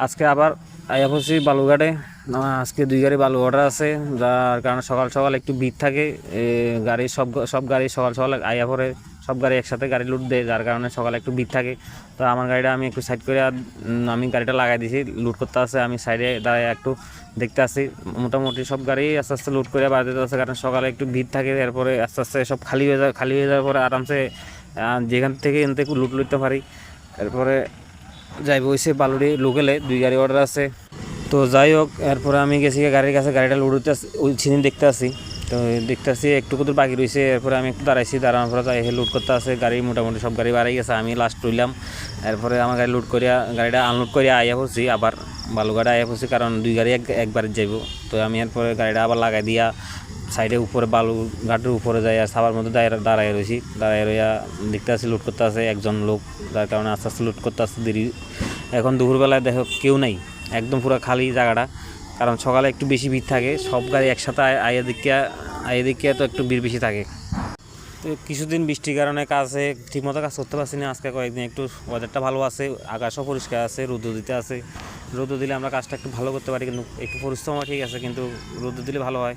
আজকে আবার আইয়া পড়ছি বালুঘাটে। আজকে 2 গাড়ি বালু অর্ডার আছে, যার কারণে সকাল সকাল একটু ভিড় থাকে। গাড়ি সব সব গাড়ি সকাল সকাল আইয়া পড়ে, সব গাড়ি একসাথে গাড়ি লুট দেয়, যার কারণে সকালে একটু ভিড় থাকে। তো আমার গাড়িটা আমি একটু সাইড করে আমি গাড়িটা লাগাই দিয়েছি, লুট করতে আছে। আমি সাইডে দাঁড়ায় একটু দেখতে আসি। মোটামুটি সব গাড়ি আস্তে আস্তে লুট করে বাড়ি দিতে আছে, কারণ সকালে একটু ভিড় থাকে। এরপরে আস্তে আস্তে সব খালি হয়ে যায়, খালি হয়ে যাওয়ার পরে আরামসে যেখান থেকে এখান থেকে লুট লুটতে পারি। এরপরে যাইব হয়েছে বালুড়ি লোকেলে, 2 গাড়ি অর্ডার আছে। তো যাই হোক, এরপরে আমি গেছি গাড়ির কাছে, গাড়িটা লোড হইতে ওই ছিনিন দেখতে আসি। তো দেখতে আসি একটু দূর বাকি রয়েছে। এরপরে আমি একটু দাঁড়াইছি, দাঁড়ানোর পরে তাই লোড করতে আসে গাড়ি। মোটামুটি সব গাড়ি বাড়াই গেছে, আমি লাস্ট রইলাম। এরপরে আমার গাড়ি লোড করিয়া গাড়িটা আনলোড করিয়া আইয়া পড়ছি, আবার বালুঘাটে আইয়া পড়ছি, কারণ 2 গাড়ি একবারে যাইব। তো আমি এরপরে গাড়িটা আবার লাগাই দিয়া সাইডে উপরে বালুঘাটের উপরে যাই আর সাবার মধ্যে দাঁড়াই রয়েছি। দাঁড়াই রইয়া দেখতে আসি লুট করতে আছে একজন লোক, যার কারণে আস্তে আস্তে লুট করতে আসতে দেরি। এখন দুপুরবেলায় দেখো কেউ নাই, একদম পুরো খালি জায়গাটা, কারণ সকালে একটু বেশি ভিড় থাকে। সব গাড়ি একসাথে আইয়া দেখিয়া তো একটু ভিড় বেশি থাকে। তো কিছুদিন বৃষ্টির কারণে কাজে ঠিকমতো কাজ করতে পারছি না। আজকে কয়েকদিন একটু ওয়েদারটা ভালো আছে, আকাশও পরিষ্কার আছে, রোদও দিতে আছে। রোদও দিলে আমরা কাজটা একটু ভালো করতে পারি, কিন্তু একটু পরিশ্রমও ঠিক আছে, কিন্তু রোদও দিলে ভালো হয়।